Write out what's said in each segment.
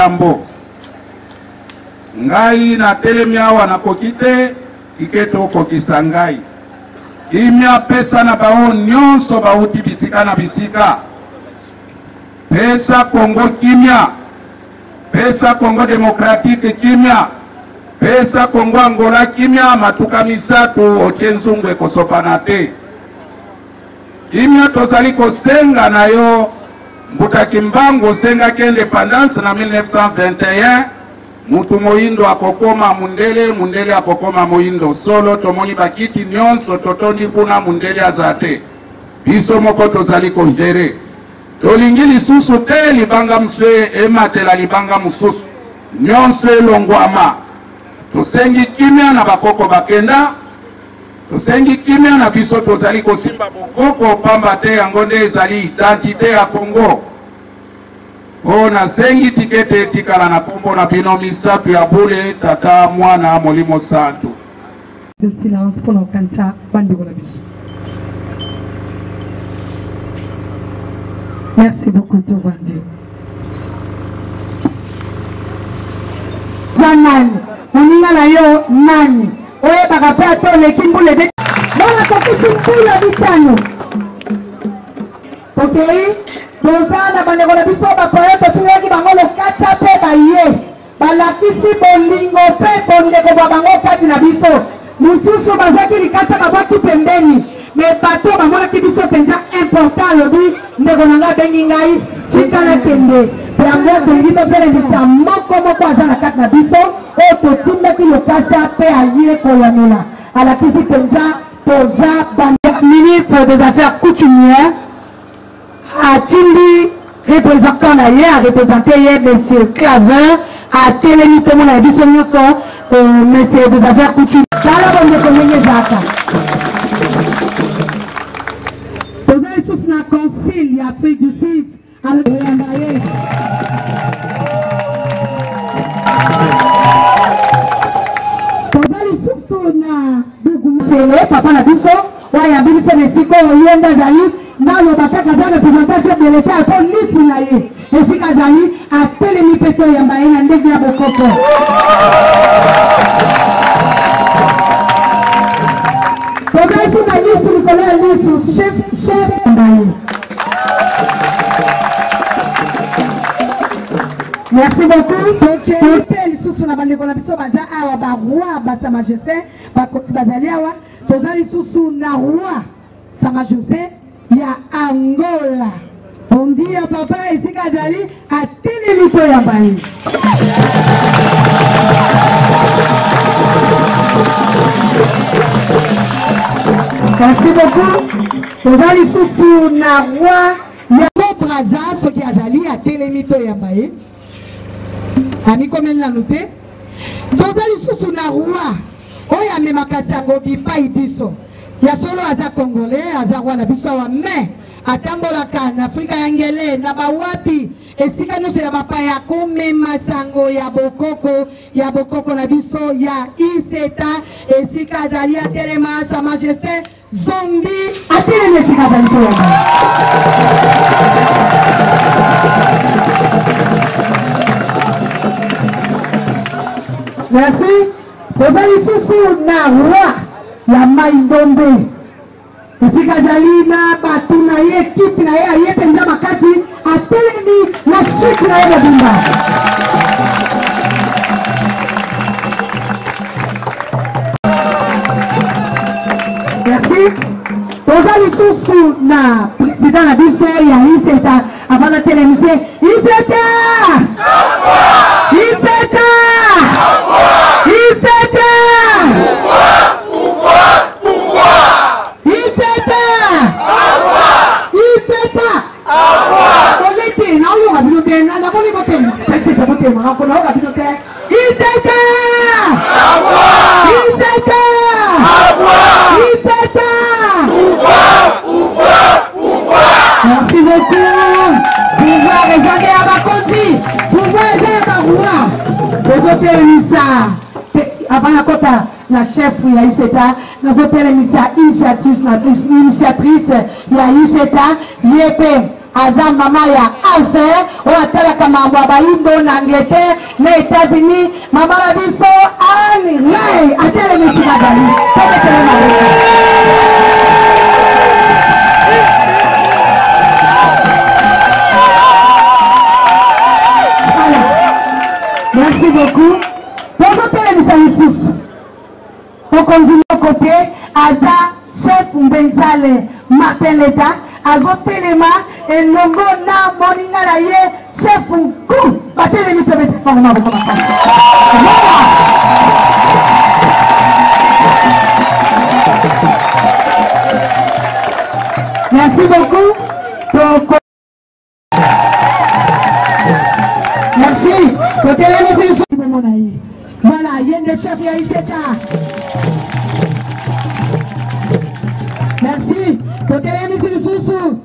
makambo. Ngai na telemia wana kokite iketo kokisa ngai. Kimia pesa na bao nyonso bauti bisika na bisika. Pesa Congo kimia. Pesa Congo Demokratike kimia. Pesa Congo Angola kimia matuka misatu ochenzungwe kosopanate. Kimia tozali kosenga na yo mbuta kimbango senga ke independance na 1921 mutu moindo akokoma mundele mundele akokoma moindo solo tomoni bakiti nyonso totondi kuna mundele azate biso moko tozali kongere tolingi lisusu te libanga mswe ematela libanga mususu nyonso elongwama tosengi kimia na bakoko bakenda tosengi kimia na biso tozali kosimba bokoko pamba te yango nde ezali identité ya Congo. Na sengi tikete tikala na kombo na bino misato ya bule tata mwana molimo santo. De silence pour l'encantar bandeko na biso. Merci beaucoup Tovandi. Nani, uninga na yo nani? Oye bakapea to le kimbule de. Mwana kokusimpula bitano. Okay? Dozana bandeko na biso bapoeto tuweki bangolo kata pe baye. Balakisi bolingo pe bondeko babango kati na biso. Mususu bazaki likata babaki pembeni. Me bato bamona kibiso penza important lobi ndeko nanga bengi ngai tika na kende. Yango tolimo pele ndisa moko azana kati na biso. Oto timeki lokasa pe aye koyanela. Alakisi penza toza banda. Ministre des Affaires coutumières a-t-il représentant hier, a représenté hier M. Clavin, a télémité mon avis, M. des Affaires coutumières. Vous avez tous un concile, Afrique du Sud, avec le papa na biso waya biso mesiko yenda zali nalo bataka za représentation de l'état pour lisu na ye esika zali apele mi peto ya mbaye na ndege ya bokoko Toga isu na lisu nikole lisu chef mbaye. Merci beaucoup. Appel sous na bande kona biso baza awa ba roi ba sa majesté ba koti bazali awa tozali sous na roi sa majesté ya Angola. On dit à papa ici kazali a télémifo ya bayi. Merci beaucoup. Tozali sous na roi ya Braza ce qui azali a télémifo ya bayi. Ami comme elle l'a noté, tozali sous na roi oya me makasango bipai biso ya solo aza congolais aza roi na biso wa mais atambolaka na Afrika ya ngele na bawapi esika nyonso ya bapaya komema sango ya bokoko na biso ya iseta esika azali atelema sa majesté zombi atelema esika azali to Merci. Tozali susu na roi ya Maïdombe. Esika zali na batu na ye équipe na ye aye penza makasi atelemi na suite na ye mobimba. Merci. Tozali susu na président na biso ya Iseta avant de téléviser. Iseta! Iseta! Iseta! Iseta! Iseta! Olete na oyo ngabinote na nakoli bote peste bote ma ko na ngabinote Iseta! Iseta! Iseta! Merci beaucoup. Pouvoir réserver à Bakondi. Pouvoir réserver à Baroua. Les hôtels Nissa. Avant la quota, la chef ya Iseta. Les hôtels Nissa initiatrice ya Iseta. Yepe aza mama ya Alfer oyo atalaka mambo ya bayindo na Angleterre na États-Unis mama na biso Anne Ray atelemisi Magali tobetele maluka. Merci beaucoup. Pour vous téléviser ici, pour continuer au côté, Aza, chef Mbenzale, Martin Leta, Azo Téléma, et Longo Na Moninga Laye, chef Nkou, va téléviser le format de commencer. Merci beaucoup. Merci. Côté l'émission. Voilà, il y a des chefs, il y a Iseta. Merci. Côté l'émission Soussou.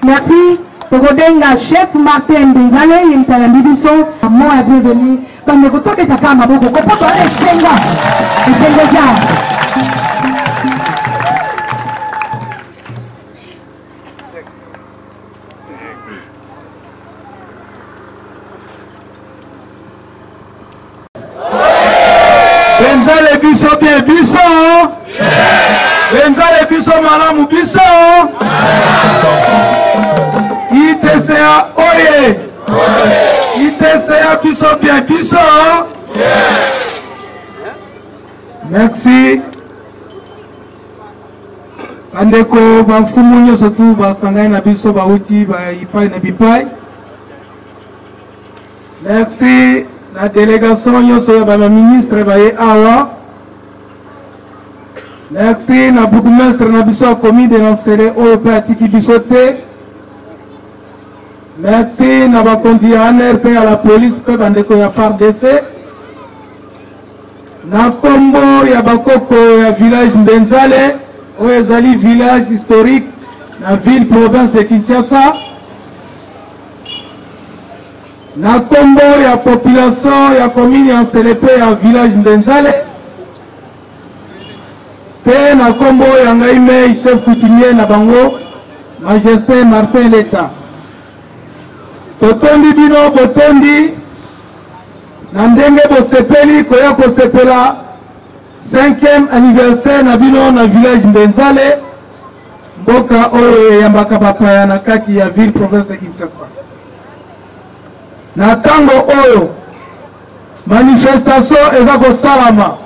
Merci. Togodenga chef Martin Benzale, il est à la division. Moi, bienvenue. Dans le côté de ta caméra, beaucoup. Comment tu as les Benzale biso bien biso. Benzale biso malamu biso. ITCA oye. ITCA biso bien biso. Merci. Andeko bafumu nyonso tu basangai na biso bauti ba ipai na bipai. Merci. La délégation nyonso ya ministre baye awa. Merci na bourgmestre na biso commis de lancere oyo pe atiki biso te. Merci na bakonzi ya ANRP à la police pe bandeko ya FARDC. Na kombo ya bakoko ya village Mbenzale oyo ezali village historique na ville province de Kinshasa. Na kombo ya population ya commune ya Nselepe ya village Mbenzale pe na kombo ya ngai mei chef coutumier na bango Majesté Martin Leta. Totondi bino botondi na ndenge bosepeli koya kosepela 5e anniversaire na bino na village Mbenzale mboka oyo eyambaka bapaya na kati ya ville province de Kinshasa. Na tango oyo manifestation eza kosalama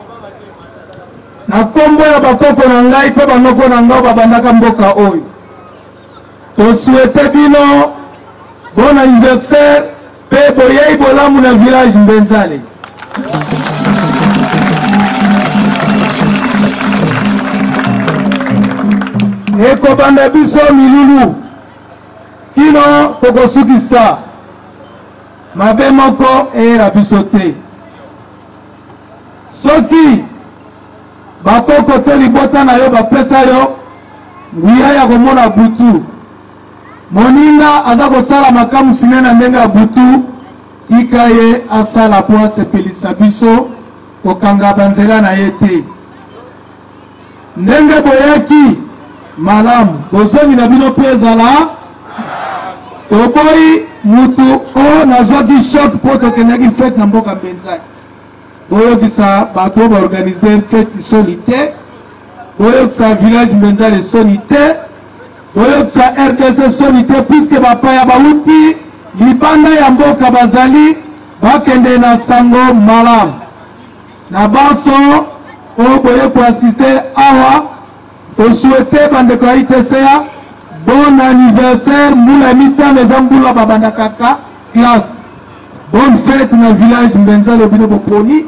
na kombo ya bakoko na ngai pe banoko na ngai babandaka mboka oyo tosouhaite bino bon anniversaire pe boyei bolamu na village Mbenzale. Ekobanda biso milulu kino tokosukisa mabe moko eyela biso te. Soki bakoko te libota na yo bapesa yo nguya ya komona butu moninga aza kosala makamu sine na ndenge ya butu tika ye asala po asepelisa biso kokanga banzela na ye te. Ndenge boyaki malamu bozongi na bino mpe ezala toboyi mutu o nazwaki shok po tokendaki fete na mboka Mbenzale. Boyokisa bato baorganize fete soni te, boyokisa village Mbenzale soni te, boyokisa RDC soni te, puisque bapaya bauti libanda ya mboka bazali bakende na sango malamu. Na baso o boye ko assister awa osouhaite bandeko ya ITCA bon anniversaire mbula mitano eza mbula babanda kaka classe. Bonne fête na village Mbenzale bino boponi.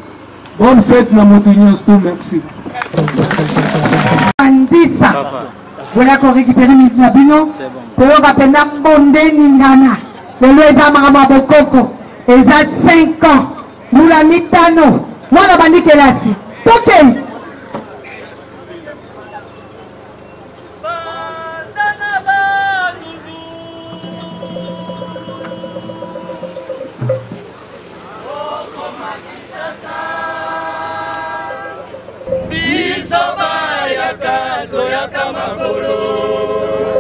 Bonne fête na moto nyonso tout. Merci. Andisa. Voilà qu'on récupère minute na bino. Pour rapena bonde ningana. Lelo eza mama bokoko. Eza 5 ans. Mbula mitano. Mwana bandi kelasi. Toke. Bisoba ya kato ya kamakolo.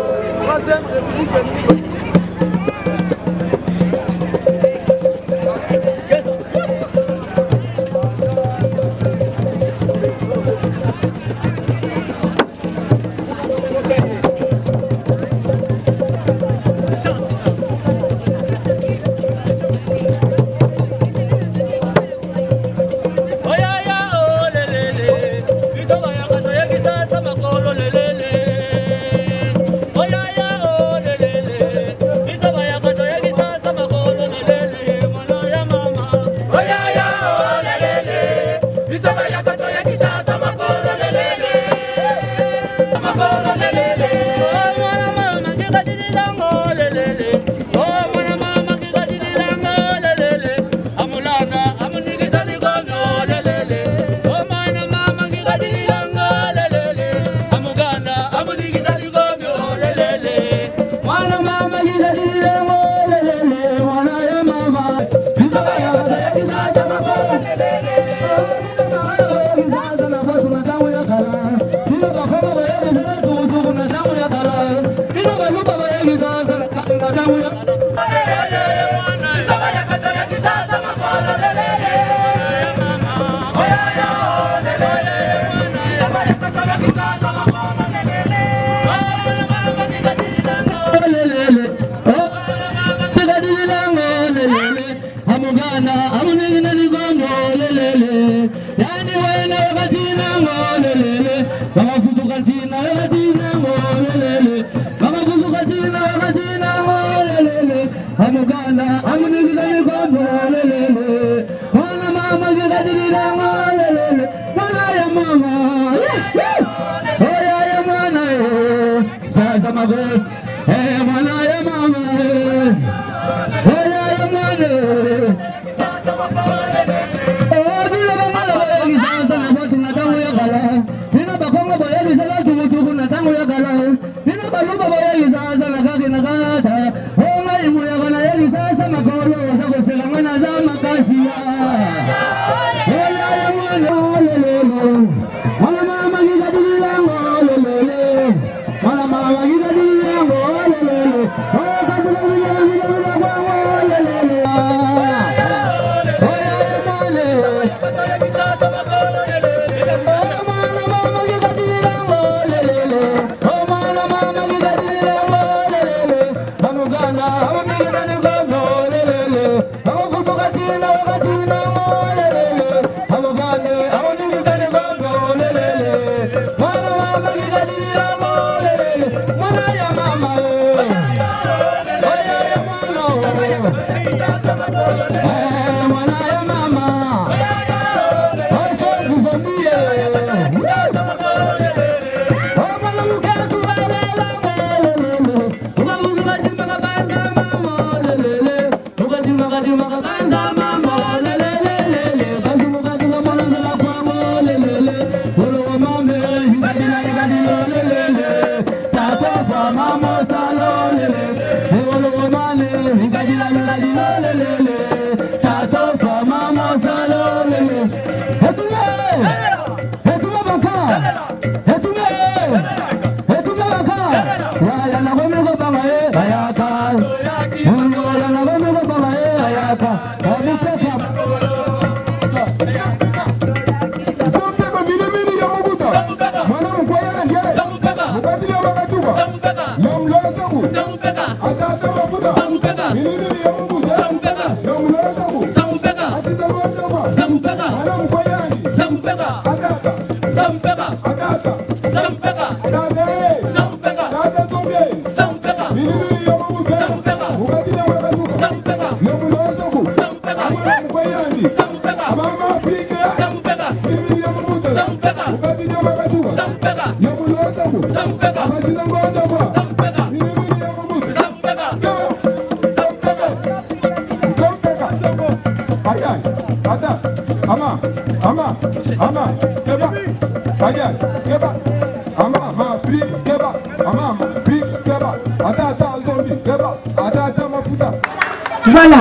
Voilà.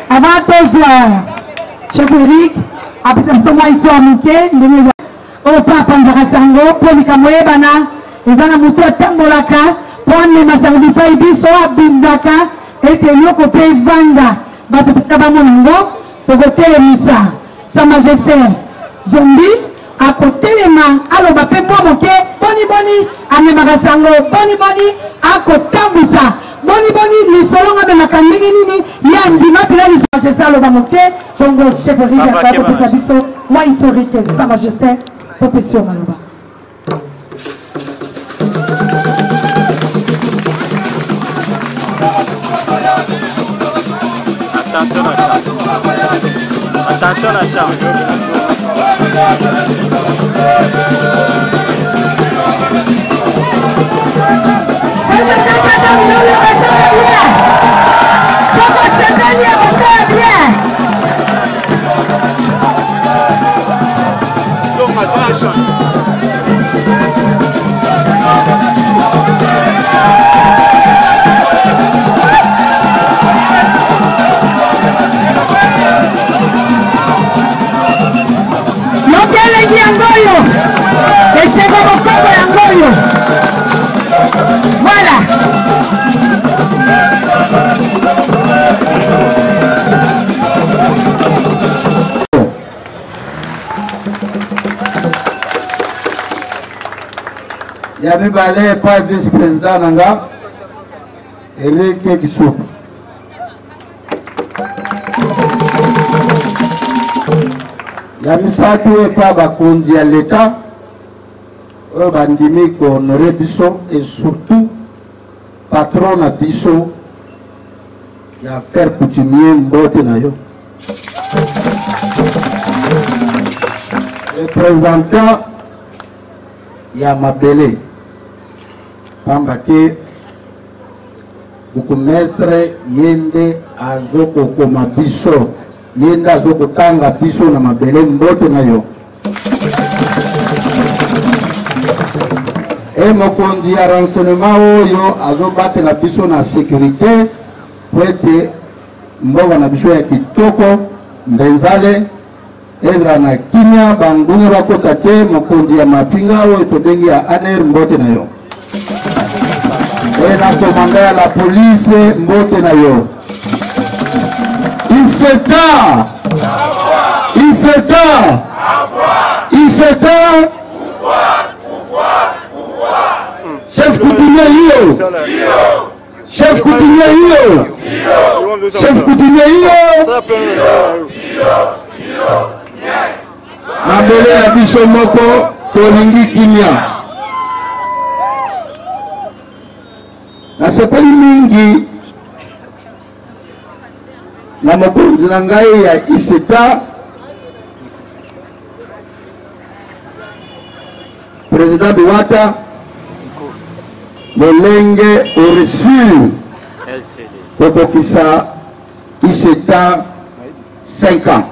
Avant de chef Eric, après ça, moi, histoire mouquée, au papa Ndarasango, pour les camoyes, bana, ils en ont mouté à Tambolaka, pone masangi pai biso abindaka ete eloko mpe evanda bato mpenza bamona yango tokotelemisa sa majesté Zombi akotelema aloba mpe mwa moke boniboni amemaka sango boniboni akotambwisa boniboni lisolo nga amemaka ndenge nini ya ndima mpena lisa majesté aloba moke bongo chef riviaka kopesa biso mwa historique sa majesté popesio maloba. Attention à ça. Attention à ça. Voilà. Il y avait balé pas vice-président Nanga et lui qui soupe. Il y a mis ça qui est pas bakondi à l'État. Bandimi ko honoré biso et surtout patron na biso ya faire coutumier mbote na yo. Représentant ya mabele pambake bukumestre yende azoko koma biso yende azoko tanga biso na mabele mbote na yo. Et mokonzi ya renseignement oyo azobate na biso na sécurité po ete mboka na biso ya kitoko mbenzale ezala na kimia bangune bakota te mokonzi ya mapinga oyo tobengi ya aner mbote na yo. E na komanda ya la police mbote na yo. Iseta chef coutumier hiyo. Chef coutumier hiyo. Chef coutumier hiyo. Mabele ya biso moko tolingi kimia. Nasepeli mingi na mokonzi na ngai ya Iseta Président Biwata Molenge au reçu Kokokisa Iseta 5 ans.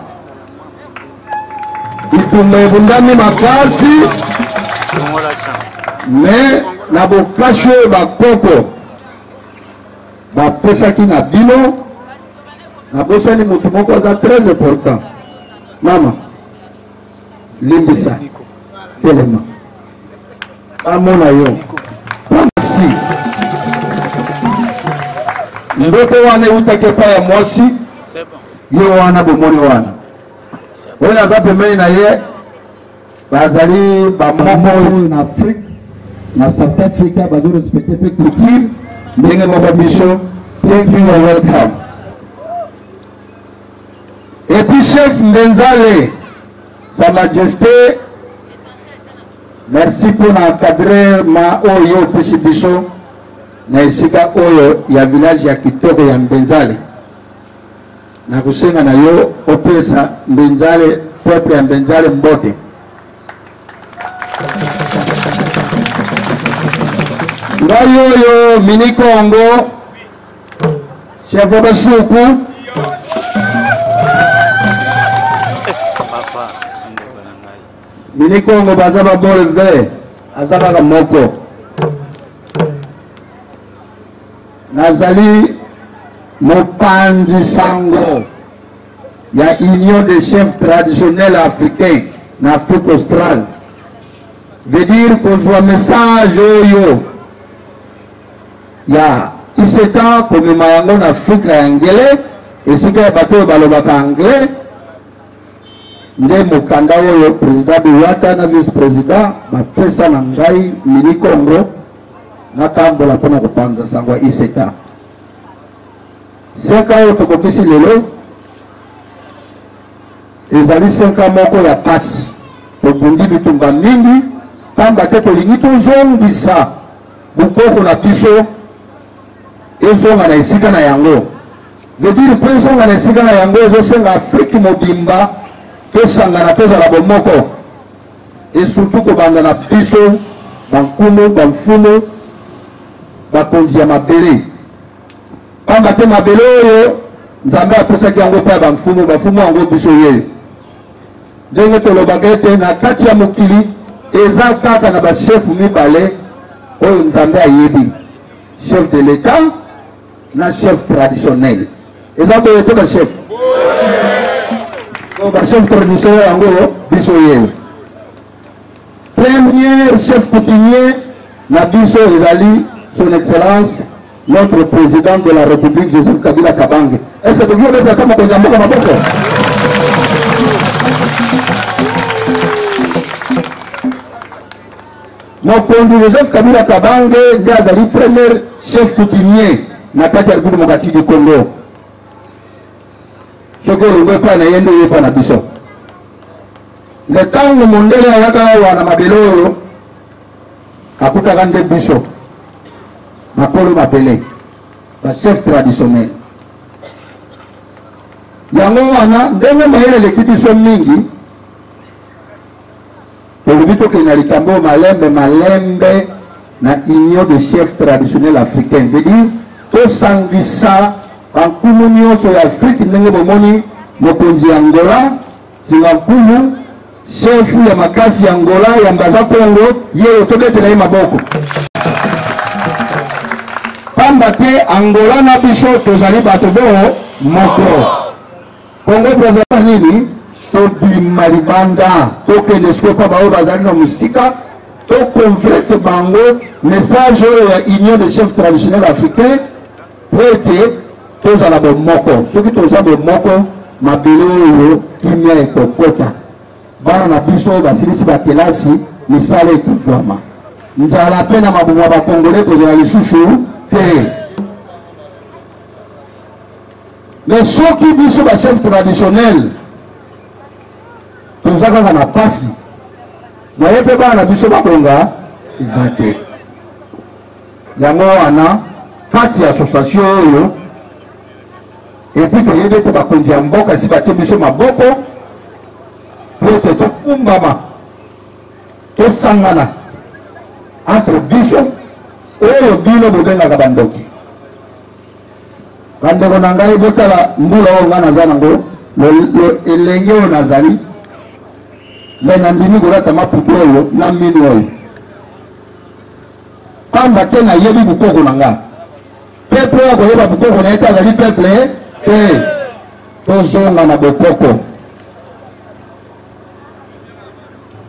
Itumebundani makasi mais na bokasho bakoko bapesaki na bino na bosani mutu moko aza très important. Mama limbisa telema amona yo pamsi ndoto wana utake pa ya mwasi yo wana bomoni wana oyo aza pembeni na ye bazali bamomo na Afrique na South Africa bazo respecte pe coutume ndenge moko biso. Thank you and welcome. Et puis chef Mbenzale, Sa Majesté, merci pour l'encadrer ma oyo pesibiso na esika oyo ya village ya kitoko ya Mbenzale. Na kusenga na yo opesa Mbenzale, peuple ya Mbenzale mbote. Ngai oyo Mini Congo, chef Obasuku, Mini Congo bazaba bolve azaba moko nazali mopanzi sango ya union des chefs traditionnels africains na Afrique australe veut dire qu'on soit message oyo ya iseta komema yango na Afrika ya ngele esika ya bato balobaka anglais nde mokanda oyo président Biwata na vice président bapesa na ngai mini Congo natambola mpona kopanza sango ya iseta seka oyo tokokisi lelo ezali seka moko ya pasi tobundi bitumba mingi pamba te tolingi tozongisa bukoko na biso ezonga na esika na yango vedire mpo ezonga na esika na yango ezosenga Afrique mobimba tosangana tozala bomoko esurtout kobanda na biso bankumu bamfumu bakonzi ya mabele pamba te mabele oyo nzambe apesaki yango mpe ya bamfumu yango biso ye ndenge tolobaka ete na kati ya mokili eza kaka na bashefu mibale oyo nzambe ayebi chef de l'état na chef traditionnel eza boye te bachef bachef traditionnel yango biso ye premier chef coutumier na biso ezali son excellence notre président de la République Joseph Kabila Kabange. Est-ce que vous avez comme maboko mokonzi Joseph Kabila Kabange ndiye azali premier chef coutumier na kati ya Republique Démocratique du Congo. Soko ngwe pa na yendo yepa na biso. Le tango mondele ayaka wana mabelo oyo akutaka nde biso. Makolo mapele ba chef traditionnel yango wana ndenge mayele lekibiso mingi tolobi tokende likambo malembe na union de chef traditionnel africain veut dire tosangisa bankumu nyonso ya Afrique ndenge bomoni mokonzi ya Angola Zingankulu chefu ya makasi ya Angola ya Mbaza Congo ye tobetela ye maboko pamba te Angola na biso tozali bato bo moko Congo Brazzaville nini tobima libanda tokende siko pa bao bazali na musika tokonvrete bango message ya union de chef traditionnel africain po ete tozala bomoko soki toza bomoko mabele oyo kimia ekokota bana na biso basilisi bakelasi misala ekufwama nzala mpe na maboma bakongole kozala lisusu te mais soki biso bachef traditionnel toza kaka na pasi naye mpe bana na biso babonga eza te yango wana kati ya association oyo epuis toyebi ete bakonzi ya mboka esi batie biso maboko po ete tokumbama tosangana entre biso oyo bino bobengaka bandoki bandeko na ngai botala mbula oyo ngai naza nango elenge oyo nazali me nandimi kolata maputu oyo na mini oyo pamba te nayebi bukoko na nga peuple oyo koyeba bukoko na ye te azali peuple te tozonga na bokoko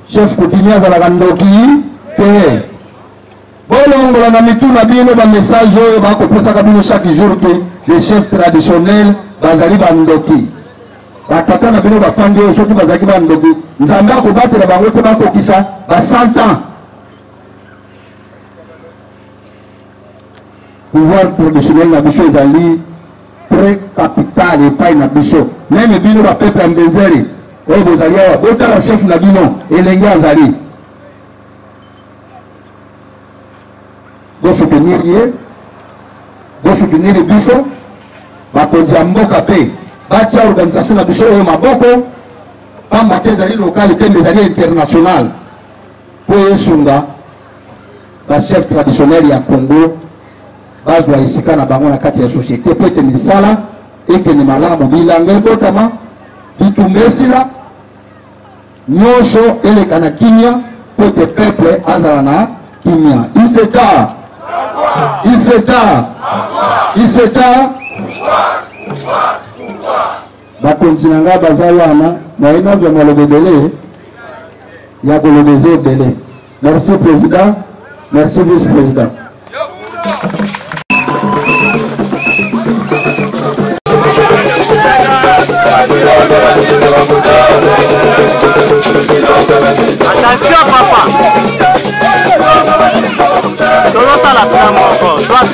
chef coutumier azalaka ndoki te bolongola na mituna bino bamessage oyo bakopesaka bino chaque jour te les chefs traditionnels bazali bandoki batata na bino bafandi oyo soki bazalaki bandoki nzambe akobatela bango te bakokisa ba 100 ans pouvoir traditionnel na biso ezali très capital epai na biso meme bino bapeuple ya mbenzeli oyo bozali awa botala chef na bino elenge azali bosoutenir ye bosoutenir biso bakonzi ya mboka mpe batia organisation na biso oyo maboko pamba te ezali lokale te ezali international po esunga bachef traditionnel ya Congo bazwa esika na bango na kati ya société po ete misala ekende malamu bilanga ebotama bitumba esila nyonso eleka na kimia po ete peuple azala na kimia iseta bakonzi na ngai baza wana nayina vya maloba ebele ya kolobeza ebele. Merci président, merci vice président. Attention papa. Todo ça la flamme encore. Sois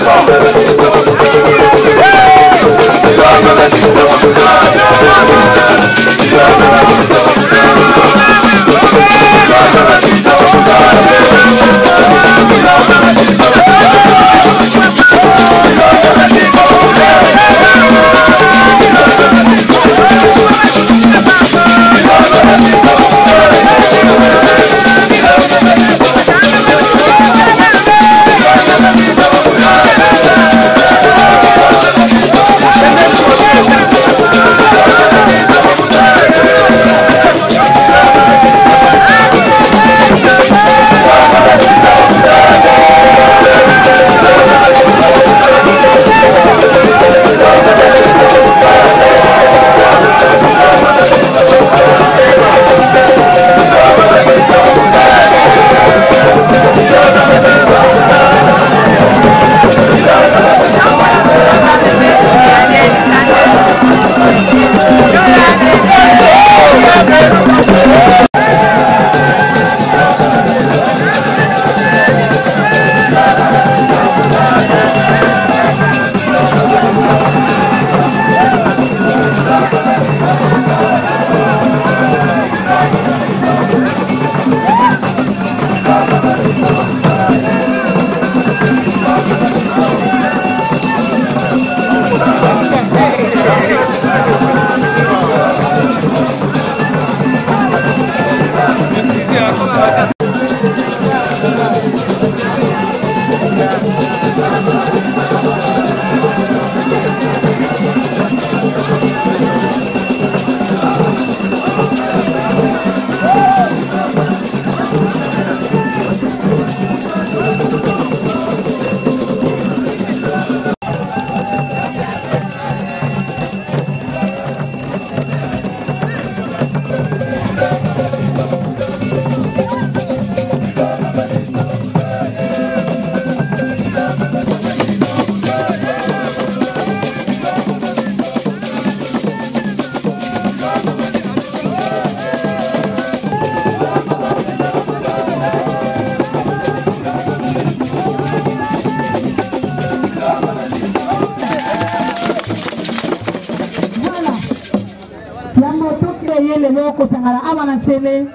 kosangala awana nsele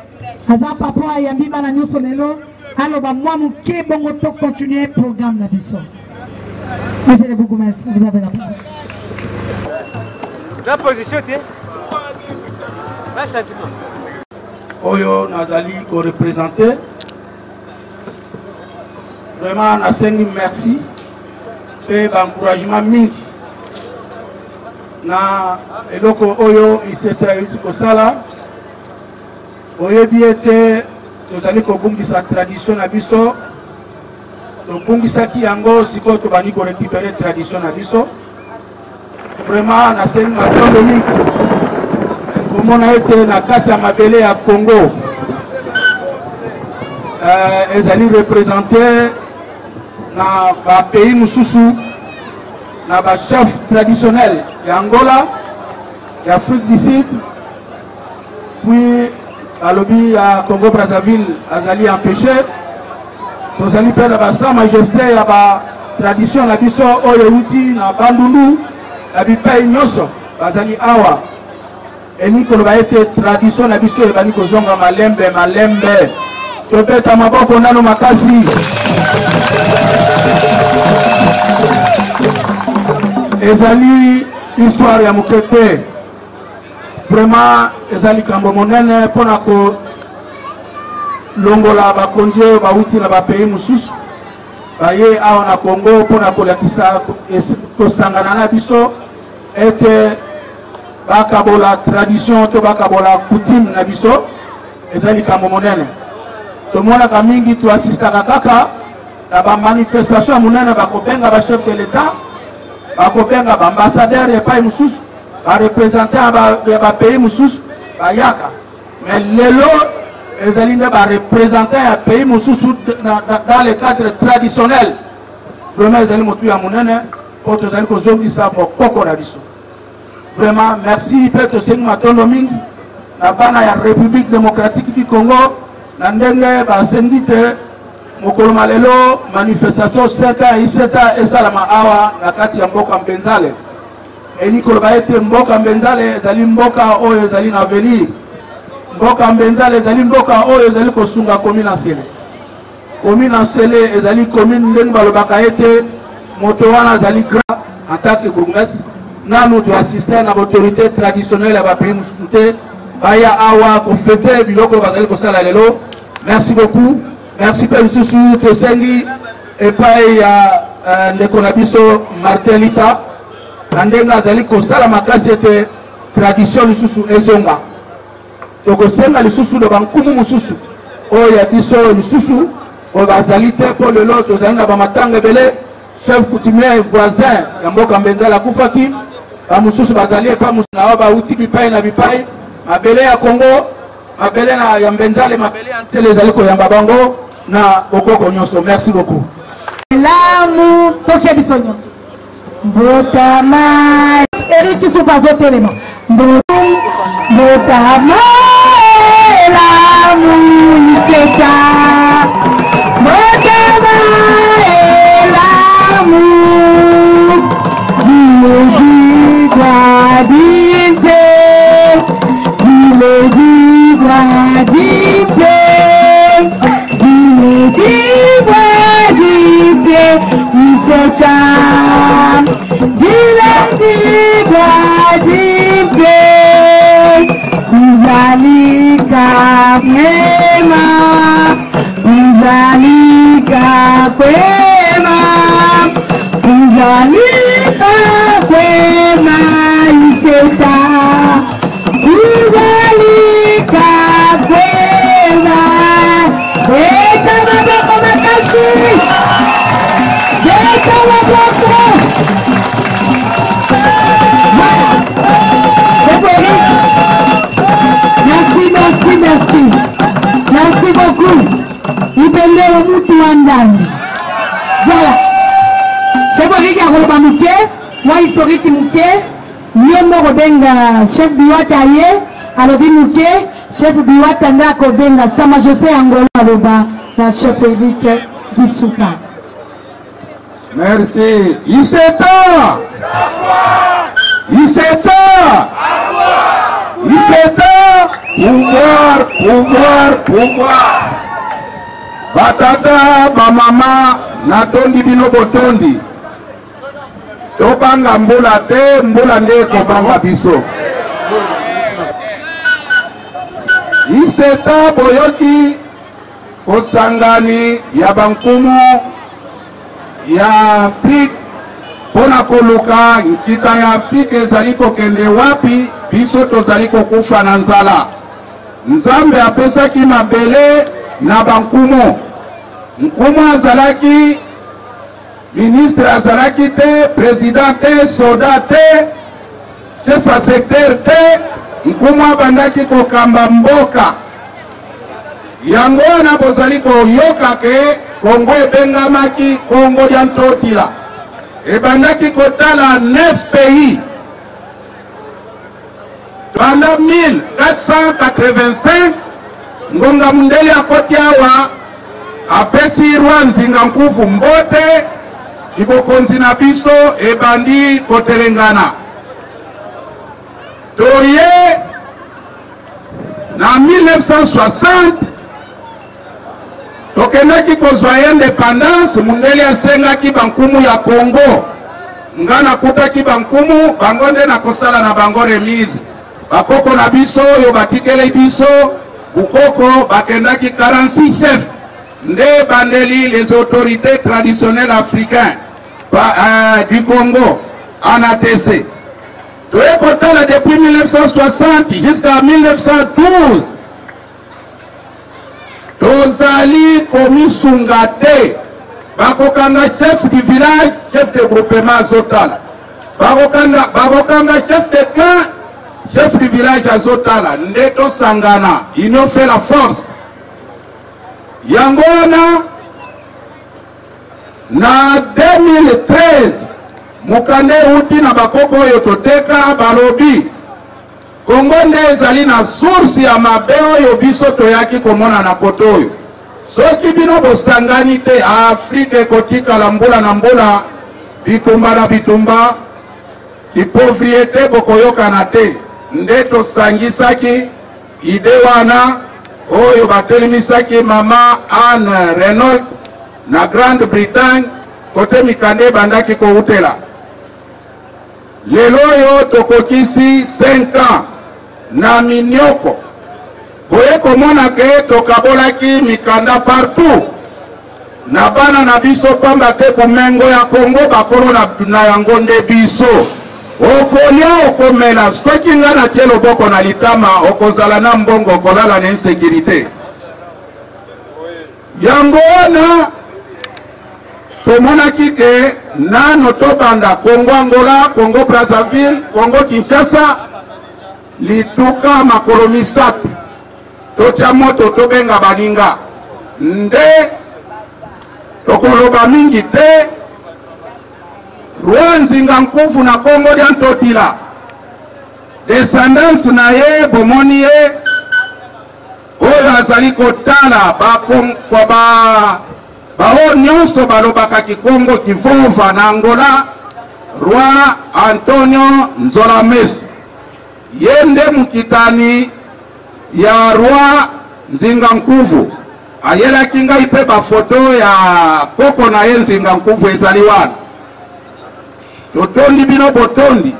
aza papa yambi bana nyonso lelo aloba mwa moke bongo to continuer programme na biso. Monsieur le bourgmestre, vous avez la parole. La position était Oyo nazali ko représenter vraiment nasengi merci et encouragement mingi na eloko oyo isetera yuti kosala oyebi ete tozali kobungisa tradition na biso tobungisaki yango sikoyo tobandi korécupere tradition na biso vraiment nasengi matondo mingi komona ete na kati ya mabele ya Congo ezali représente na bapays mosusu na bachef traditionnel ya Angola ya Afrique du Sud puis alobi ya Congo Brazzaville azali empêché tozali mpe na basa majesté ya batradition na biso oyo euti na bandundu na bipai nyonso bazali awa eni koloba ete tradition na biso ebandi kozonga malembe malembe tobeta maboko nano makasi ezali histoire ya moke te vraiment ezali likambo monene mpona kolongola bakonzi oyo bauti na bapays mosusu baye awa na Congo mpona kolakisa kosangana na biso ete bakabola tradition to bakabola coutume na biso ezali likambo monene tomonaka mingi toasistaka kaka na bamanifestation ya monene bakobenga bachef de l'État bakobenga baambassadeur epai mosusu barepresente ya bapays mosusu bayaka mais lelo ezali nde barepresente ya pays mosusu dans le cadre traditionnel vraiment ezali motu ya monene po tozali kozongisa bokoko na biso vraiment merci mpe tosengi matondo mingi na bana ya République démocratique du Congo Nandenge basendite mokolo malelo manifestation seta iseta esalama awa na kati ya mboka Mbenzale. Elikolo baete mboka Mbenzale ezali mboka oyo ezali na avenir. Mboka Mbenzale ezali mboka oyo ezali kosunga commune Nsele. Commune Nsele ezali commune ndenge balobaka ete moto wana ezali grand en tant que bourgmestre. Nanu to assister na autorité traditionnelle ya bapays mosusu te baya awa kofete biloko bazali kosala lelo. Merci beaucoup. Merci pe lisusu tosengi epai ya ndeko na biso Martin Lita na ndenge azali kosala makasi ete tradition lisusu ezonga. Tokosenga lisusu na bankumu mosusu oyo ya biso lisusu oyo bazali te mpo lelo tozali na bamatanga ebele. Chef coutumier voisin ya mboka Mbenzale akufaki bamosusu bazali epa mosusu na oyo bauti bipai na bipai mabele ya Congo mabele na ya Mbenzale mabele ya Nsele ezali koyamba bango na okoko nyonso. Merci beaucoup. Lamu tokia biso nyonso mbotama Eric Supazo telema mbotama lamu niketa mbotama lamu Merci beaucoup. Ipendeo mtu wa ndani. Voilà. Chef Eric akoloba muke, moi historique muke, yemo kobenga chef Biwata ye, alobi muke, chef Biwata nga kobenga Sama José Angola aloba na chef Eric Gisuka. Merci. Iseta. Iseta. Iseta. Pouvoir, pouvoir, pouvoir. Batata, bamama, natondi bino botondi. Tobanga mbula te, mbula nde kobanga biso. Iseta boyoki kosangani ya bankumu ya Afrique pona koluka nkita ya Afrique ezali kokende wapi biso tozali kokufa na nzala. Nzambe apesaki mabele na bankumu. Nkumu azalaki ministre azalaki te, président te, soldat te, chef a secteur te. Nkumu abandaki kokamba mboka. Yango wana bozali koyoka ke Congo ebengamaki Congo ya Ntotila. Ebandaki kotala 9 pays. Pendant 1485, Ngonga Mundeli akoti awa apesi Rwanzinga nkufu mbote kibokonzi na biso ebandi kotelengana. Toye na 1960 tokendaki kozwa independance. Mundeli asengaki bankumu ya Congo. Ngana kutaki bankumu bango nde na kosala na bango remise. Bakoko na biso yo batikele biso bukoko bakendaki 46 chefs nde bandeli les autorités traditionnelles africaines du Congo en ATC. Toye kotala depuis 1960 jusqu'à 1912 tozali komisunga te. Bakokanga chef du village, chef de groupement azotala. Bakokanga chef de clan, chef du village azotala. Ndeto sangana, union fait la force. Yangona na 2013 mukande uti na bakoko yo toteka balobi Congo nde ezali na source ya mabe oyo biso toyaki komona na koto oyo. Soki bino bosangani te, Afrika ekotikala mbula na mbula, bitumba na bitumba, ipauvriete bokoyokana te. Nde tosangisaki ide wana oyo batelemisaki mama Anne Renault na Grande Bretagne kote mikande bandaki koutela. Lelo oyo tokokisi 5 ans na minioko. Boye komona ke tokabolaki mikanda partout. Na bana na biso pamba te kumengo ya Congo bakolo na yango nde biso. Okolia okomela soki nga na tie loboko na litama okozala na mbongo okolala na insécurité. Yango wana tomonaki ke nano tobanda Congo Angola, Congo Brazzaville, Congo Kinshasa lituka makolo misato totia moto tobenga baninga nde tokoloba mingi te. Rwanzinga nkufu na Congo diantotila descendance na ye bomoni ye oyo azali kotala bao nyonso balobaka kikongo kivova na Angola. Roi Antonio Nzola Meso ye nde mukitani ya Roi Nzinga Nkuvu. Ayelaki ngai pe bafoto ya koko na ye Nzinga Nkuvu ezali wana. Totondi bino botondi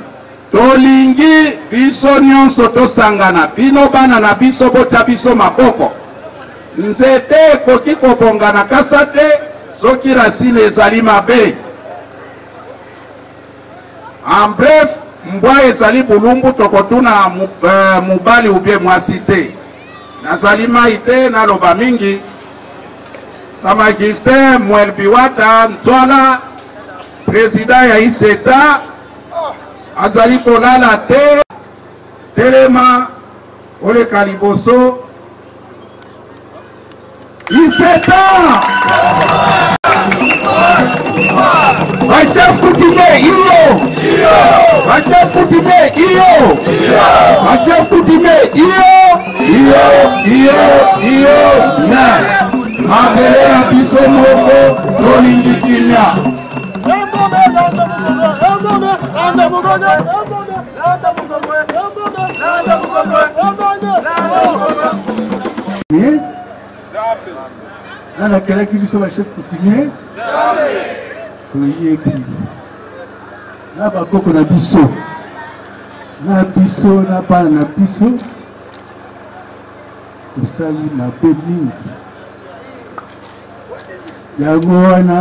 tolingi biso nyonso tosangana bino bana na biso bota biso maboko. Nzete ekoki kobongana kasa te soki racine ezali mabe. En bref, mbwa ezali bulumbu tokotuna mubali ubie mwasi te. Nazali mai te naloba mingi. Sa Majesté Mwelbiwata Ntwala président ya ISETA azali kolala te telema ole kaliboso ISETA Bachef Coutumier iyo Bachef Coutumier iyo Bachef Coutumier iyo na mabele ya biso moko tolingi kimia. Là, la qui sur la chef coutumier. Là, bah, on a bisso. Na bisso, na pas na bisso. Tout ça, il m'a béni. Yagoana.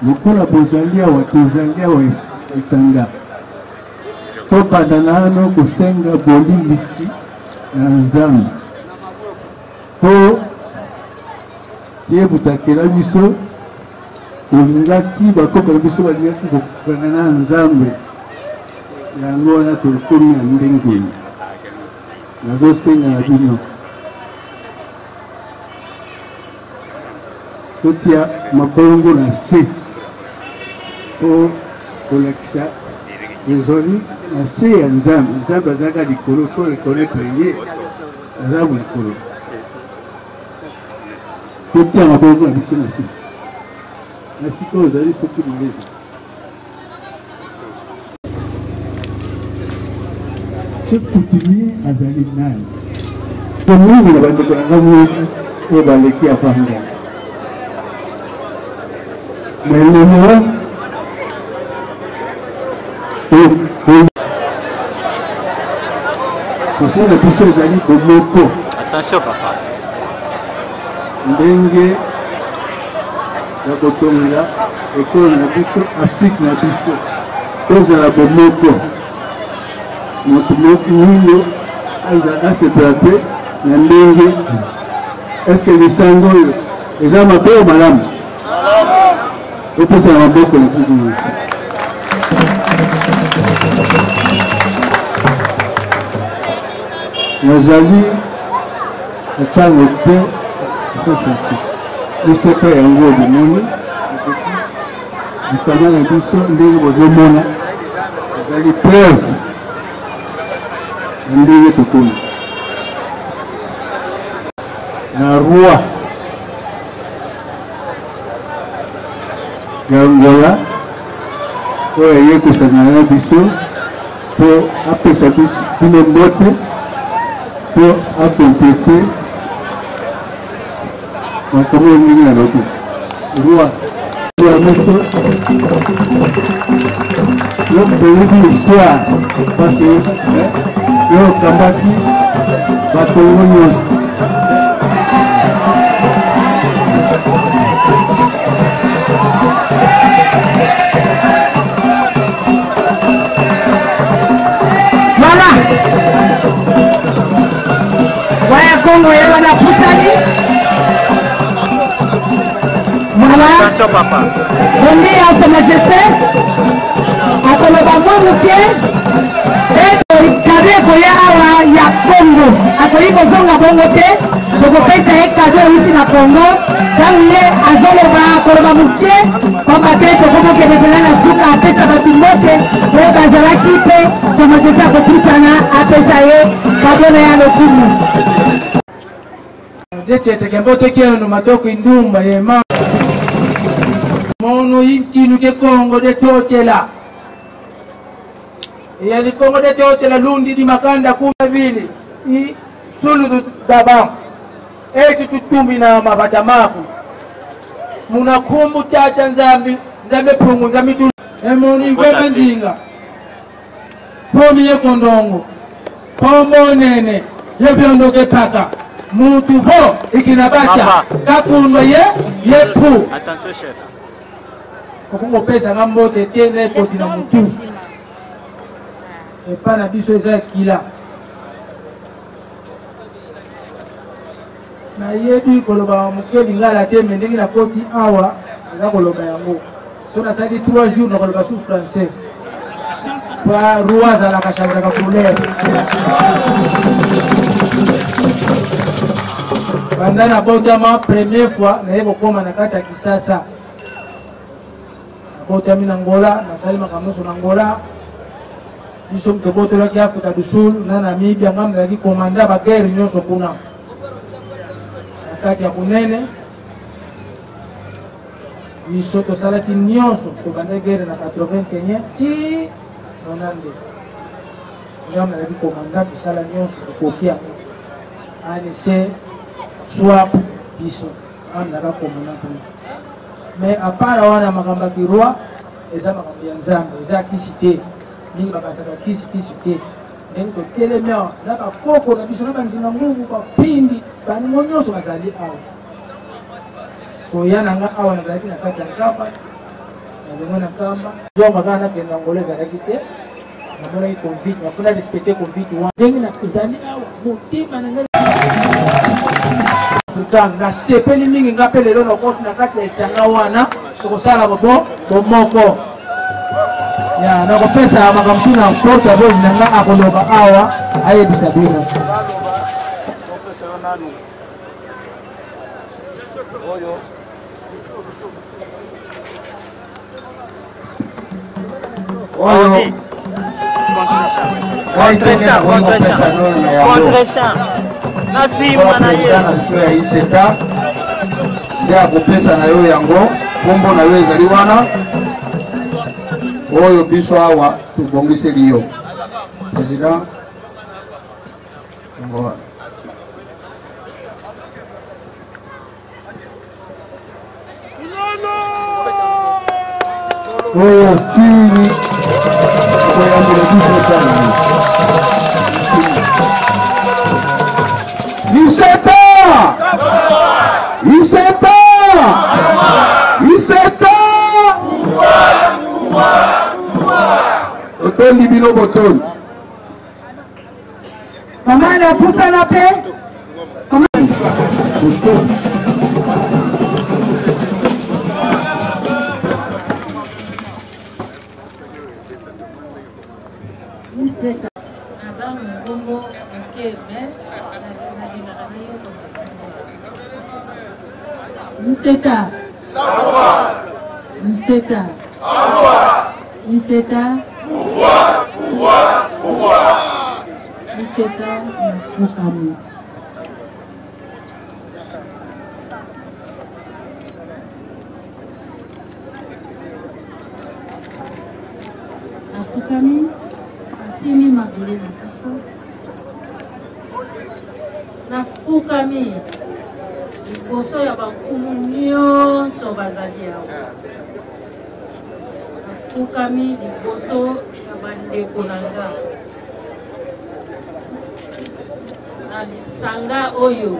Lokola bozalia wa tozalia wa isanga tobanda nano kosenga bolingisi na nzambe po yebutakela biso olingaki bakoko na biso balingaki kokokana na nzambe yango wana tokomi na ndenge nazosenga na bino totia mabongo na se o kolekisa ezoli na se ya nzambe. Nzambe azalaka likolo to rekonetre ye aza likolo. Totia mabongo na biso na se na sika ozali soki moleza chef coutumier azali nani komingi na bandeko na ngai oyo baleki avanga Melemo Sosi na biso ezali bomoko. Attention papa. Ndenge ya kotonga ekolo na biso Afrique na biso tozala bomoko. Moto moko azala separate na ndenge. Est-ce que lisango oyo eza mabe o malamu? Et puis c'est un beau collectif. Nos amis, le temps était, ils se fait un gros de monde. Ils s'en vont à tous, ils disent aux hommes, ils ont des preuves. ndenge tokoni na roi ya Angola oyo ayekosana na biso mpo apesa bino mbote mpo akomplete makambo ndenge na lobi roi ya meso yo toyebi histoire parce yo okambaki bakongo nyonso Waya Kongo yewa na pusani. Attention papa. Bondi à sa majesté. Akolo bango monsieur. Eko kade koya awa ya Kongo. Akoli kozonga bongo te. Boko pesa e kade usi na Kongo. Tangiye azolo ba akolo ba monsieur. Kombate toko kebe pela na suka apesa batimote. Oyo bazala kipe. Sa majesté akopusana apesa ye. Kabona ya lokumu. Dete tekembote keno matoko indumba yema mono intinu ke Kongo de totela yani Kongo de totela lundi di makanda kuma vile I sulu daba eti tutumi na mabadamaku munakumbu tata nzambi pungu nzambi tu emoni ngwebe nzinga pomi ye kondongo kombo nene yebiondoke paka mutu ho ikinabacha kakundwa ye pu. Attention chef. Okungo pesa ngambo tete ne kotina mutu. E pana biso eza kila. Na yebi koloba mukeli ngala te ndenge na koti awa za koloba yango. So na sali 3 jours na koloba sous français. Kwa ruwaza la kashanga ka couleur. Bandana botama première fois na yebo koma na kata kisasa. Botami na Angola na salima kamoso na Angola. Biso mtoboto la Afrika du Sud na Namibia ngamla ki komanda ba guerre nyonso kuna. Kati ya kunene biso to sala ki nyonso to banda guerre na 81 ti nonande. Ngamla ki komanda to sala nyonso to kopia. Ani se swap biso andaka komona tu mais à part wana makamba kirwa eza makambo ya nzambe eza kisite mingi babasaka kisite ndenge totelemea na bakoko na biso na banzinga nguvu bapindi baningo nyonso bazali awa koya nanga awa nazalaki na kati ya nkamba nalingo na nkamba zonga kaka nakenda ngolo ezalaki te namonaki convite napona respecte convite wana ndenge na ezali awa motima nanga na sepeli mingi nga pe lelo nokoti na kati ya esanga wana tokosala bomoko ya nakopesa makambo na porte ya bozi nanga akoloba awa ayebisa bino oyo Contre-champ. Nasima na ye. Ya iseta nde akopesa na yo yango kombo na yo ezali wana oyo biso awa tobongiseli yo président oyo sini koyambela biso sana 17 ans! 17 ans! 17 ans! Otondi bino botondi. Maman na poussa na paix. Museta. Museta. Museta. 17 ans na fukami. Nafukami asimi mabele na biso. Nafukami liboso ya bankumu nyonso bazali awa. Nafukami liboso ya bandeko na nga. Na lisanga oyo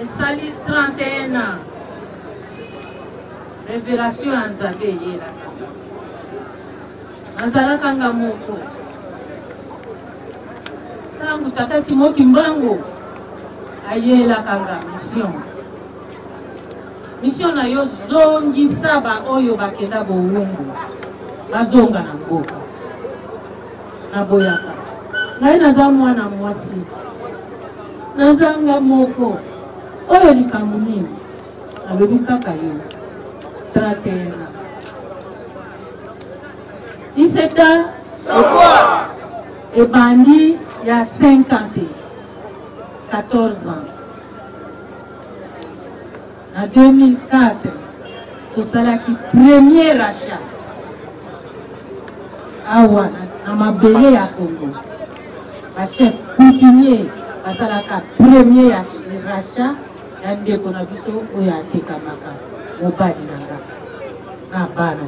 esali 31 ans. Révélation ya Nzambe eyelaka. Nazalaka nga moko. Tangu tata Simoki Mbango ayelaka nga mission. Mission na yo zongisa ba oyo bakenda bowumbu. Bazonga na mboka. Naboyaka. Ngai naza mwana mwasi. Nazanga moko. Oyo likambo nini? Alobi kaka yo. 31 ans. 17 ans. Et bandi, il y a 50 ans. 14 ans. En 2004, tout ça qui premier rachat. Awa, na mabele ya Congo. La chef coutumier, basalaka premier rachat, ya ndeko na biso oyo atekamaka. Mobali nanga. Na bana.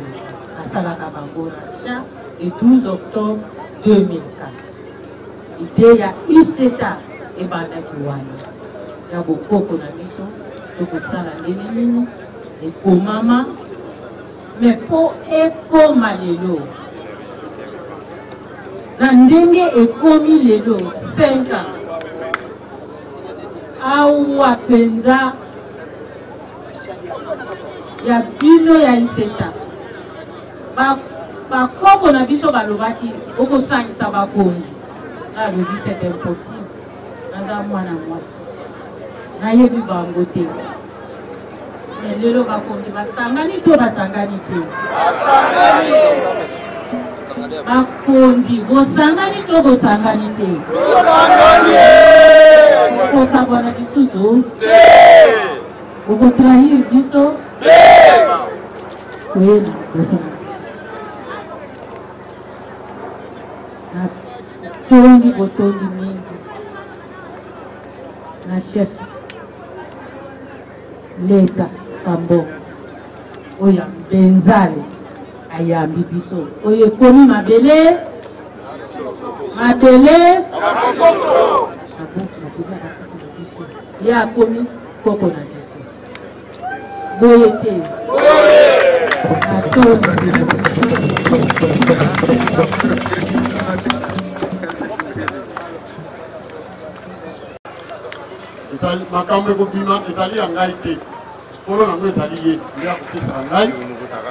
Basalaka bango rachat le 12 octobre 2004. Idée ya Iseta et bandaki wana. Ya bokoko na biso, tokosala ndenge nini, ekomama, mais po ekoma lelo. Na ndenge ekomi lelo 5 ans. Awa penza ya bino ya Iseta. Bakoko na biso balobaki okosangisa bakonzi. Alobi c'est impossible. Naza mwana mwasi. Nayebi bango te. Mais lelo bakonzi basangani to basangani te. Basangani. Bakonzi bosangani to bosangani te. Bosangani. Oka bwana bisusu. Te. Oko trahir biso. Te. Kweli bosangani. Tongi botongi mingi na chef leta fambo oya benzale ayambi biso oye komi mabele ya komi koko na biso boye te makambo ekobima ezali ya ngai te nkolo nango ezali ye ya kopesa ngai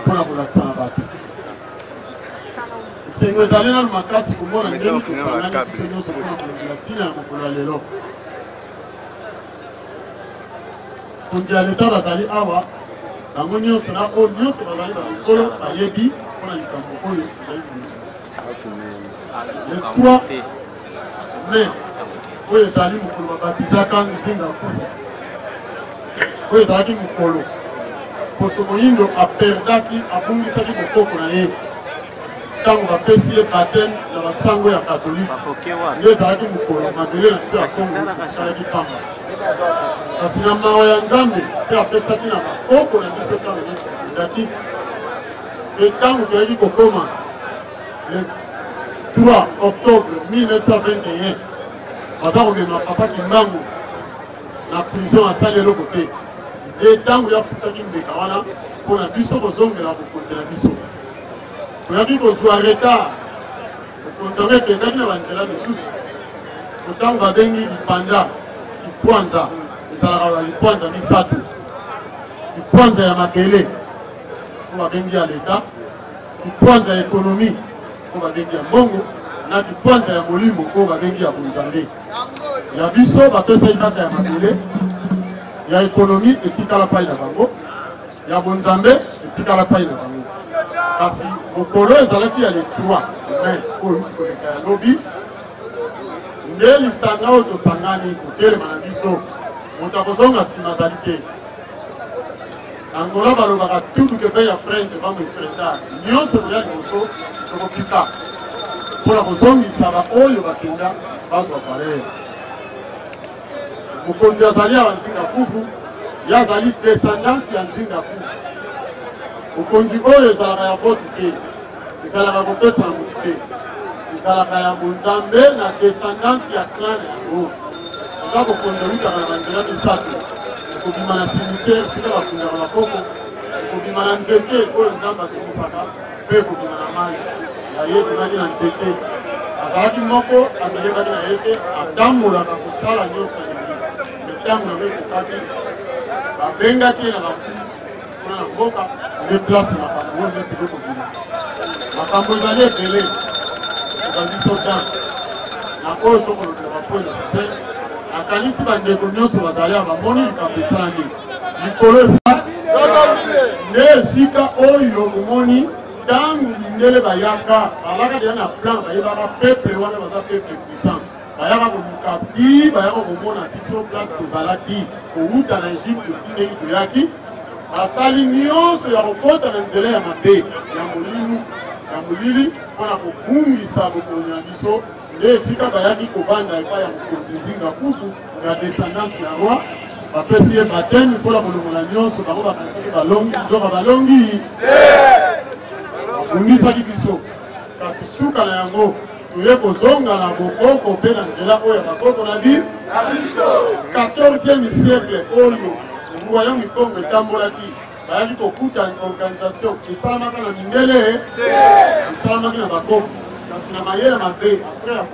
mpona kolakisa na bato esengo ezali nano makasi komona ndenge tosangani biso nyonso mpona kolongela ntina ya mokolo ya lelo konzi ya leta bazali awa bango nyonso na oyo nyonso bazali bamikolo bayebi mpona likambo oyo ezali le 3 mai oyo ezali mokolo babatizaka nzinga kufa oyo ezalaki mokolo poso moyindo aperdaki abungisaki bokoko na ye ntango bapesi ye bateme na basango ya katolike nde ezalaki mokolo mabele na biso ya kongo esalaki pamba kasi na mawa ya nzambe mpe apesaki na bakoko na biso ntango nyonso ezalaki mpe ntango toyaki kokoma le 3 octobre 1921 baza komema papa Kimbangu na prison asali eloko te e ntango yafutaki mbeka wana mpona biso kozongela bokonzi na biso toyaki kozwa retard bokonzi yango ekendaki na banzela misusu ntango babengi lipanda lipwanza ezalaka balipwanza misato lipwanza ya mabele po babengi ya leta lipwanza ya ekonomi po babengi ya mbongo na lipwanza ya molimo po babengi ya bonzambe ya biso bapesaki kaka ya mabele ya ekonomi etikala pai na bango ya bonzambe etikala pai na bango kasi mokolo ezalaki ya le 3 mai oyo koleka ya lobi nde lisanga oyo tosangani kotelema na biso moto akozonga nsima azali te angola balobaka tuduke pe ya frente bamofrenda nyonso koya liboso tokokita mpona kozongisa baoyo bakenda bazwa valere mokonzi azali awa nzinga kufu ye azali descendance ya nzinga kufu mokonzi oyo ezalaka ya vote te ezalaka kopesa na motu te ezalaka ya monzambe na descendance ya clan yango eza kokonzi olutaka na banzela misato ekobima na cimetière sika bakundaka bakoko ekobima na nzete oyo nzambe akemisaka mpe ekobima na mai yaye tonaki na nzete azalaki moko amilekaki na ye te atambolaka kosala nyonso ya lingi metango nango ekokaki babengaki ye na bafumu mpona na mboka nde place makambo oyo nyonso ekokobima makambo ezali ebele ezali sodan na oyo tokolobela bapoe necessaire akanisi bandeko nyonso bazali awa bamoni likambo esalani likolo nde esika oyo omoni ntango mindele bayaka balaka deya na plan bayebaka peuple wana baza peuple puissant bayaka koluka ti bayaka komona biso place tozalaki kowuta na egypte ti ndenge toyaki basali nyonso ya kokota na nzela ya mabe ya molili mpona kobungisa bokonzi na biso nde esika bayaki kovanda epai ya mokonzi nzinga kutu ya descendance ya roi bapesi ye batemi mpona kolongola nyonso bango bakanisaki balongi nzoka balongi bungisaki biso kasi suka na yango toye kozonga na bokoko mpe na nzela oyo ya bakoko na biso 14e siècle oyo nguwa ya mikongo etambolaki bayaki kokuta organisation esalamaka na mindele esalamaki na bakoko kasi na mayele mabe apres ya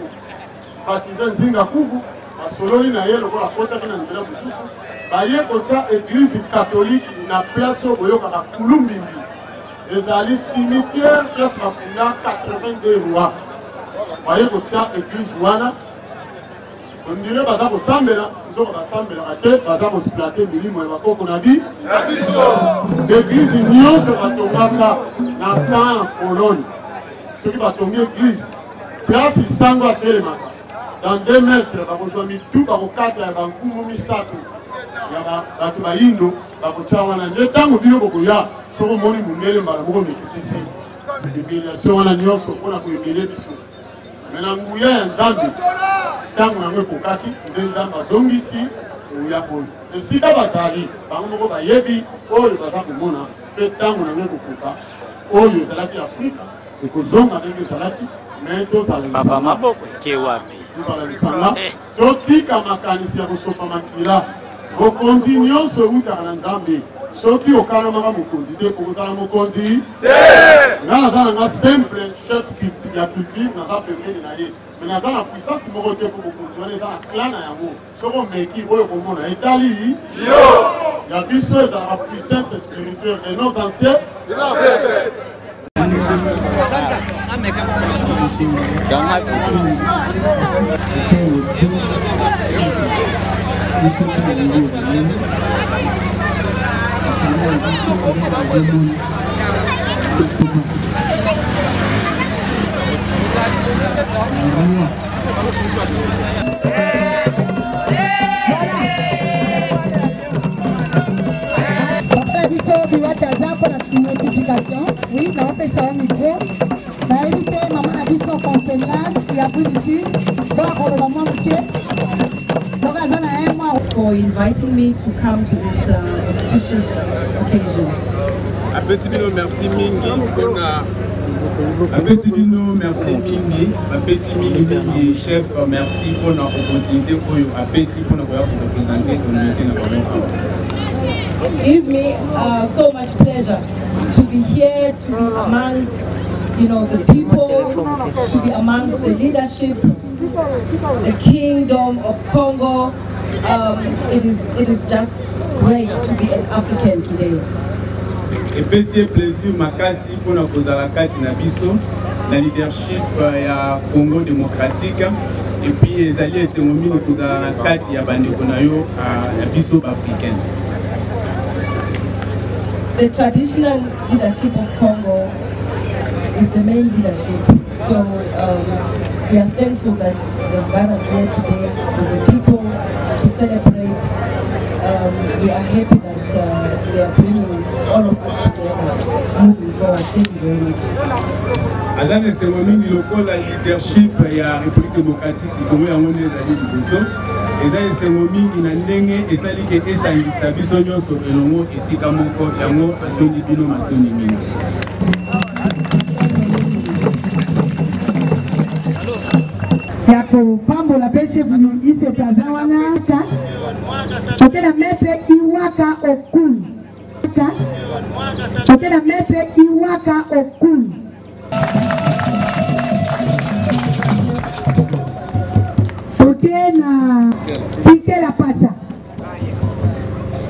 kobatize nzinga kubu basololi na ye lokola akotaki na nzela mosusu baye kotya église catholique na place oyo boyokaka kulumbimbi ezali cimetière place bakunda 82 roi baye kotya église wana ondire baza kosambela nzoka basambelaka te baza kosplate milimo ya bakoko na biso église nyonso batongaka na temps ya colone soki batongi église place isango atelemaka dans 2 mètres bakozwa mitu bakokata ya bankumu misato ya bato bayindo bakotya wana nde ntango bino bokoya soko moni mundele mbala moko mikitisi humiliation wana nyonso mpona kohumile biso me na nguya ya nzambe ntango yango ekokaki nde nzambe azongisi oya oyo esika bazali bango moko bayebi oyo baza komona mpe ntango yango ekokoka oyo ezalaki afrika ekozonga ndenge ezalaki me tozala maboko eke wapi lisanga totika makanisi ya kosopa makila mokonzi nyonso eutaka na nzambe soki okalamaka mokonzi te kokozala mokonzi nga naza nanga simple chef ya culture naza pembeni na ye me naza na puissance moko te po mokonzi wana eza na clan na yango soko omeki oyo komona etali ya biso ezalaka puissance spirituelle de nos anciens notification. Oui, on va faire ça au micro. Ça a évité maman a dit son contenance et après ici, for inviting me to come to this auspicious occasion. Merci mingi, merci mingi, chef, merci pour l'opportunité pour représenter communauté It gives me so much pleasure to be here, to be amongst, the people, to be amongst the leadership, the kingdom of Congo. It is just great to be an African today. Et puis c'est plaisir makasi pour nous poser la carte na biso la leadership ya Congo démocratique et puis les alliés c'est momi nous poser la carte ya bandeko na yo ya biso africaine. The traditional leadership of Congo is the main leadership. So we are thankful that they've gathered here today with the people to celebrate. We are happy that we are bringing all of us together moving forward. Thank you very much. Azan esengomingi lokola leadership ya République démocratique du Congo yango nde ezali liboso. Eza esengomingi na ndenge ezali ke esangisa biso nyonso elongo esika moko yango atondi bino matoni mingi. Yako pambola pe chef isetaza wana tokena maître Iwaka Okul tokena maître Iwaka Okul tokena Pikela Pasa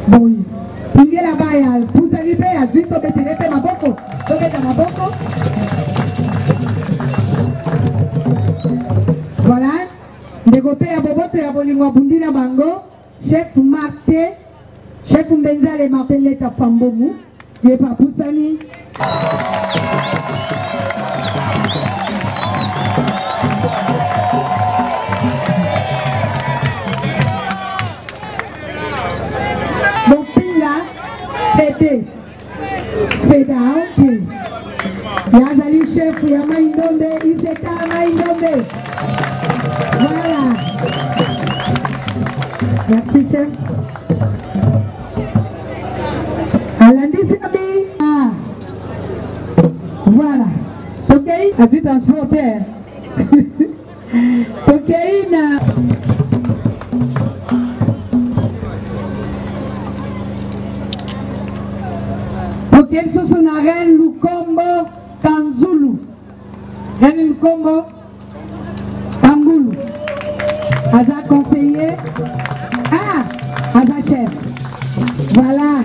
boy Pikela Baya pusa libe azito betelete maboko toketa maboko. Voilà, ndekopé ya boboto ya bolingo bundina bango, chef Marté, chef Mbenzale Martin Leta Fambomu, ye papusani. Bopinga, Pété, Seda Aoki, Yazali chef ya Maïndombe, Iseka Maïndombe. Voilà. Merci, chef. Alandi Sabi. Ah. Voilà. Ok. As-tu transporté? Ok. Ok. Soso na Reine Lukombo Kanzulu. Reine Lukombo Kangoulou. Aza conseiller. Ah, Aza chef. Voilà.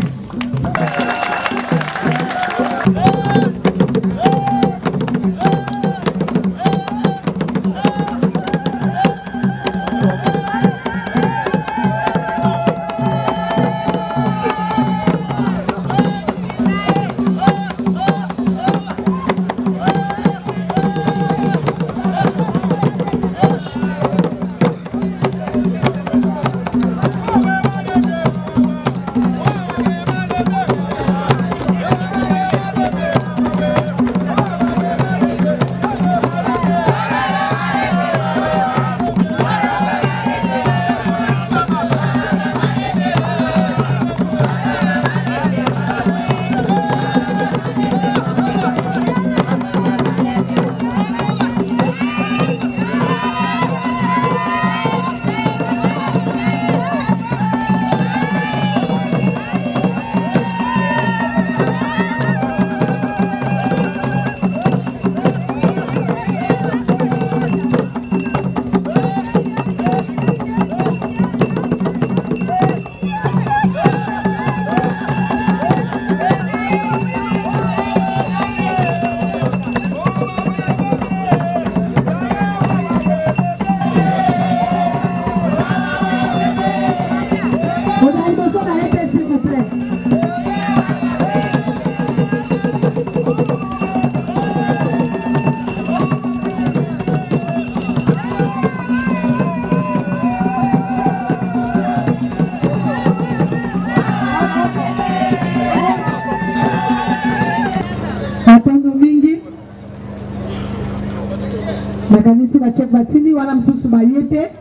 Makanisi ba chef basili wana msusu bayete.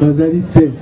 Bazali te.